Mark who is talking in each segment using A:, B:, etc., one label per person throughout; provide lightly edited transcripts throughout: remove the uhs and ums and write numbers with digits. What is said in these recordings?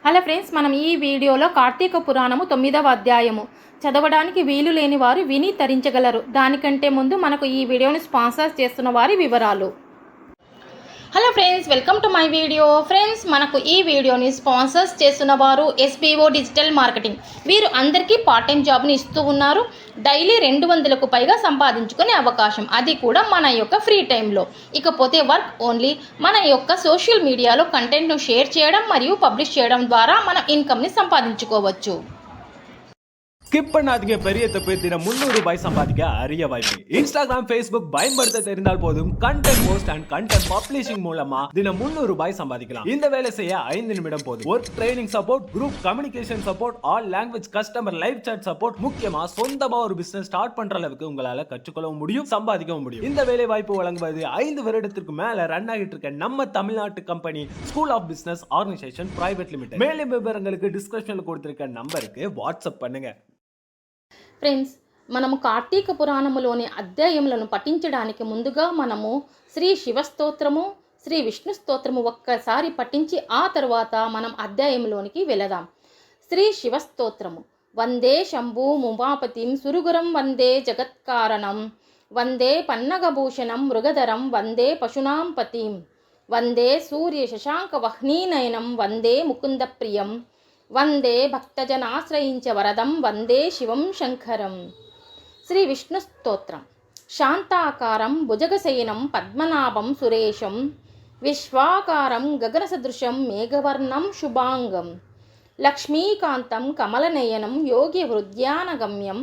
A: Hello friends, మనం ఈ వీడియోలో కార్తీక పురాణము 9వ అధ్యాయము చదవడానికి వీలు లేని వారు విని తరించగలరు. దానికంటే ముందు మనకు ఈ వీడియోని స్పాన్సర్ చేస్తున్న వారి వివరాలు. Hello friends, welcome to my video. Friends, మనకు ఈ వీడియోని స్పాన్సర్స్ చేస్తున్న వారు SBO డిజిటల్ మార్కెటింగ్. వీరు అందరికీ పార్ట్ టైం జాబ్ని ఇస్తూ ఉన్నారు. డైలీ 200కు పైగా సంపాదించుకునే అవకాశం, అది కూడా మన యొక్క ఫ్రీ టైంలో. ఇకపోతే వర్క్ ఓన్లీ. మన యొక్క సోషల్ మీడియాలో కంటెంట్ను షేర్ చేయడం మరియు పబ్లిష్ చేయడం ద్వారా మన ఇన్కమ్ని సంపాదించుకోవచ్చు.
B: ஸ்கிப் பண்ணாதீங்க, பெரிய தப்பு. தினம் 300 ரூபாய் சம்பாதிக்க அரிய வாய்ப்பு. இன்ஸ்டாகிராம், ஃபேஸ்புக் பயன்படுத்த தெரிந்தால் போதும். Content post and content publishing மூலமா தினம் 300 ரூபாய் சம்பாதிக்கலாம். இந்த வேலை செய்ய 5 நிமிடம் போதும். Work training support, group communication support, all language customer live chat support, முக்கியமா சொந்தமா ஒரு பிசினஸ் ஸ்டார்ட் பண்ற அளவுக்கு உங்களால கற்றுக்கொள்ளவும் முடியும், சம்பாதிக்கவும் முடியும். இந்த வேலை வாய்ப்பு வழங்குவது 5 வருடத்திற்கு மேல ரன் ஆகிட்டு இருக்க நம்ம தமிழ்நாட்டு company school of business organisation private limited. மேலும் விவரங்களுக்கு டிஸ்கிரிப்ஷன்ல கொடுத்திருக்க நம்பருக்கு வாட்ஸ்அப் பண்ணுங்க.
A: ఫ్రెండ్స్, మనము కార్తీక పురాణములోని అధ్యాయములను పఠించడానికి ముందుగా మనము శ్రీ శివస్తోత్రము, శ్రీ విష్ణు స్తోత్రము ఒక్కసారి పఠించి ఆ తరువాత మనం అధ్యాయంలోనికి వెళదాం. శ్రీ శివస్తోత్రము. వందే శంభు ఉమాపతిం సురుగురం వందే జగత్కారణం వందే పన్నగభూషణం మృగధరం వందే పశునాం పతిం వందే సూర్య శశాంక వహ్నీనయనం వందే ముకుంద ప్రియం వందే భక్తజనాశ్రయించ వరదం వందే శివం శంకరం. శ్రీ విష్ణు స్తోత్రం. శాంతాకారం భుజగశయనం పద్మనాభం సురేశం విశ్వాకారం గగనసదృశం మేఘవర్ణం శుభాంగం లక్ష్మీకాంతం కమలనయనం యోగి హృద్యానగమ్యం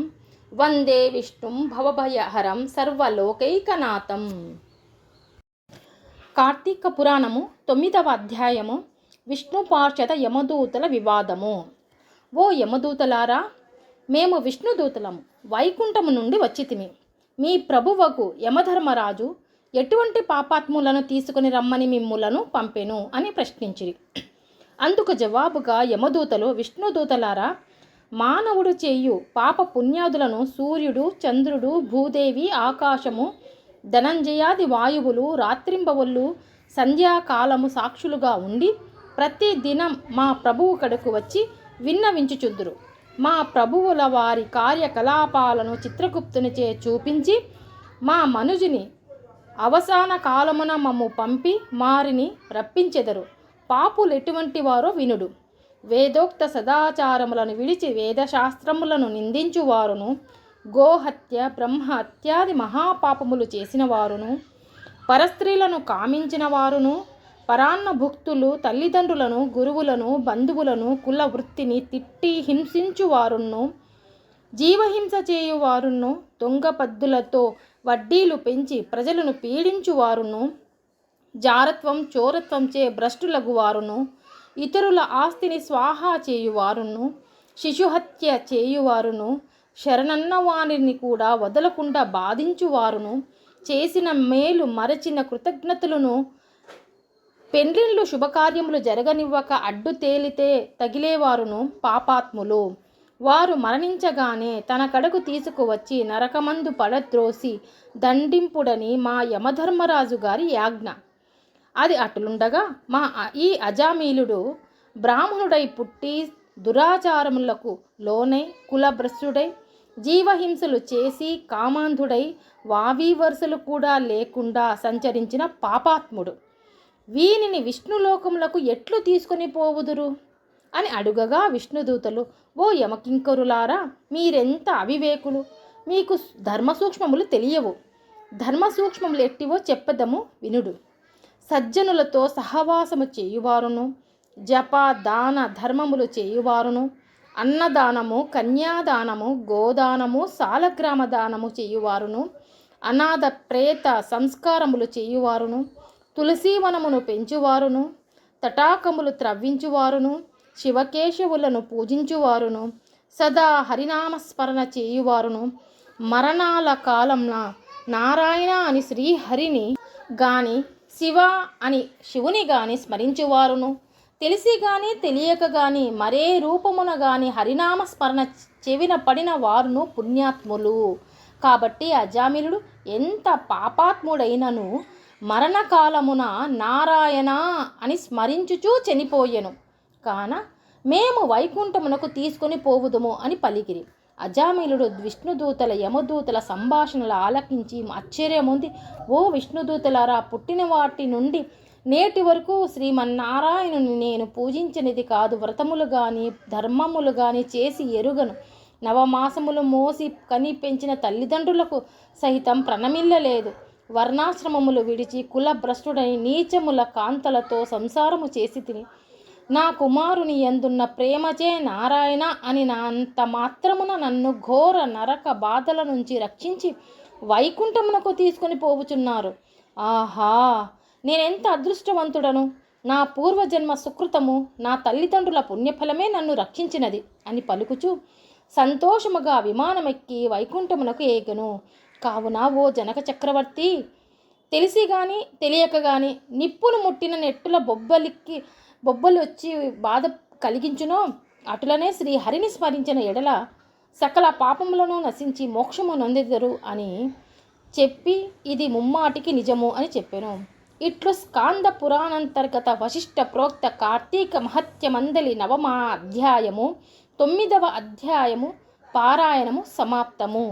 A: వందే విష్ణుం భవభయహరం సర్వలోకైకనాథం. కార్తీక పురాణము 9వ అధ్యాయము. విష్ణు పార్షద యమదూతల వివాదము. ఓ యమదూతలారా, మేము విష్ణుదూతలము వైకుంఠము నుండి వచ్చితిమి. మీ ప్రభువకు యమధర్మరాజు ఎటువంటి పాపాత్ములను తీసుకుని రమ్మని మిమ్ములను పంపెను అని ప్రశ్నించిరి. అందుకు జవాబుగా యమదూతలు, విష్ణుదూతలారా, మానవుడు చేయు పాప పుణ్యాదులను సూర్యుడు, చంద్రుడు, భూదేవి, ఆకాశము, ధనంజయాది వాయువులు రాత్రింబవళ్ళు సంధ్యాకాలము సాక్షులుగా ఉండి ప్రతి దినం మా ప్రభువు కడకు వచ్చి విన్నవించుచుద్దురు. మా ప్రభువుల వారి కార్యకలాపాలను చిత్రగుప్తునిచే చూపించి మా మనుజుని అవసాన కాలమున మమ్ము పంపి మారిని రప్పించెదరు. పాపులు ఎటువంటి వారో వినుడు. వేదోక్త సదాచారములను విడిచి వేదశాస్త్రములను నిందించువారును, గోహత్య, బ్రహ్మహత్యాది మహాపాపములు చేసిన వారును, పరస్త్రీలను కామించిన వారును, పరాన్న భుక్తులు, తల్లిదండ్రులను, గురువులను, బంధువులను, కుల వృత్తిని తిట్టి హింసించువారును, జీవహింస చేయువారును, దొంగ పద్దులతో వడ్డీలు పెంచి ప్రజలను పీడించువారును, జారత్వం, చోరత్వంచే భ్రష్టులగువారును, ఇతరుల ఆస్తిని స్వాహా చేయువారును, శిశుహత్య చేయువారును, శరణన్న వారిని కూడా వదలకుండా బాధించువారును, చేసిన మేలు మరచిన కృతజ్ఞతలను, పెండ్లిళ్ళు శుభకార్యములు జరగనివ్వక అడ్డు తేలితే తగిలేవారును పాపాత్ములు. వారు మరణించగానే తన కడకు తీసుకువచ్చి నరకమందు పడద్రోసి దండింపుడని మా యమధర్మరాజు గారి యాజ్ఞ. అది అటులుండగా మా ఈ అజామీలుడు బ్రాహ్మణుడై పుట్టి దురాచారములకు లోనై కులభ్రష్టుడై జీవహింసలు చేసి కామాంధుడై వావి వరుసలు కూడా లేకుండా సంచరించిన పాపాత్ముడు. వీనిని విష్ణులోకములకు ఎట్లు తీసుకొని పోవుదురు అని అడుగగా విష్ణుదూతలు, ఓ యమకింకరులారా, మీరెంత అవివేకులు! మీకు ధర్మసూక్ష్మములు తెలియవు. ధర్మసూక్ష్మములు ఎట్టివో చెప్పదము వినుడు. సజ్జనులతో సహవాసము చేయువారును, జప దాన ధర్మములు చేయువారును, అన్నదానము, కన్యాదానము, గోదానము, సాలగ్రామ దానము చేయువారును, అనాథ ప్రేత సంస్కారములు చేయువారును, తులసీవనమును పెంచువారును, తటాకములు త్రవ్వించువారును, శివకేశవులను పూజించువారును, సదా హరినామస్మరణ చేయువారును, మరణాల కాలంన నారాయణ అని శ్రీహరిని గాని, శివ అని శివుని గాని స్మరించువారును, తెలిసి గాని తెలియక గాని మరే రూపమున గాని హరినామస్మరణ చెవిన పడిన వారును పుణ్యాత్ములు. కాబట్టి అజామిలుడు ఎంత పాపాత్ముడైనను మరణకాలమున నారాయణ అని స్మరించుచూ చనిపోయెను. కాన మేము వైకుంఠమునకు తీసుకొని పోవుదుము అని పలికిరి. అజామిలుడు విష్ణుదూతల యమదూతల సంభాషణలు ఆలకించి ఆశ్చర్యముంది. ఓ విష్ణుదూతలారా, పుట్టిన వాటి నుండి నేటి వరకు శ్రీమన్నారాయణుని నేను పూజించినది కాదు. వ్రతములు గాని ధర్మములు గాని చేసి ఎరుగను. నవమాసములు మోసి కని పెంచిన తల్లిదండ్రులకు సహితం ప్రణమిల్లలేదు. వర్ణాశ్రమములు విడిచి కులభ్రష్టుడై నీచముల కాంతలతో సంసారము చేసి తిని నా కుమారుని యందున్న ప్రేమచే నారాయణ అని నా అంత మాత్రమున నన్ను ఘోర నరక బాధల నుంచి రక్షించి వైకుంఠమునకు తీసుకొని పోవుచున్నారు. ఆహా, నేనెంత అదృష్టవంతుడను! నా పూర్వజన్మ సుకృతము, నా తల్లిదండ్రుల పుణ్యఫలమే నన్ను రక్షించినది అని పలుకుచూ సంతోషముగా విమానమెక్కి వైకుంఠమునకు ఏగను. కావున ఓ జనక చక్రవర్తి, తెలిసి గాని తెలియక గాని నిప్పును ముట్టిన నెట్టుల బొబ్బలు వచ్చి బాధ కలిగించునో అటులనే శ్రీహరిని స్మరించిన ఎడల సకల పాపములను నశించి మోక్షము నొందెదరు అని చెప్పి ఇది ముమ్మాటికి నిజము అని చెప్పాను. ఇట్లు స్కాంద పురాణాంతర్గత వశిష్ఠ ప్రోక్త కార్తీక మహత్యమందలి 9వ అధ్యాయము 9వ అధ్యాయము పారాయణము సమాప్తము.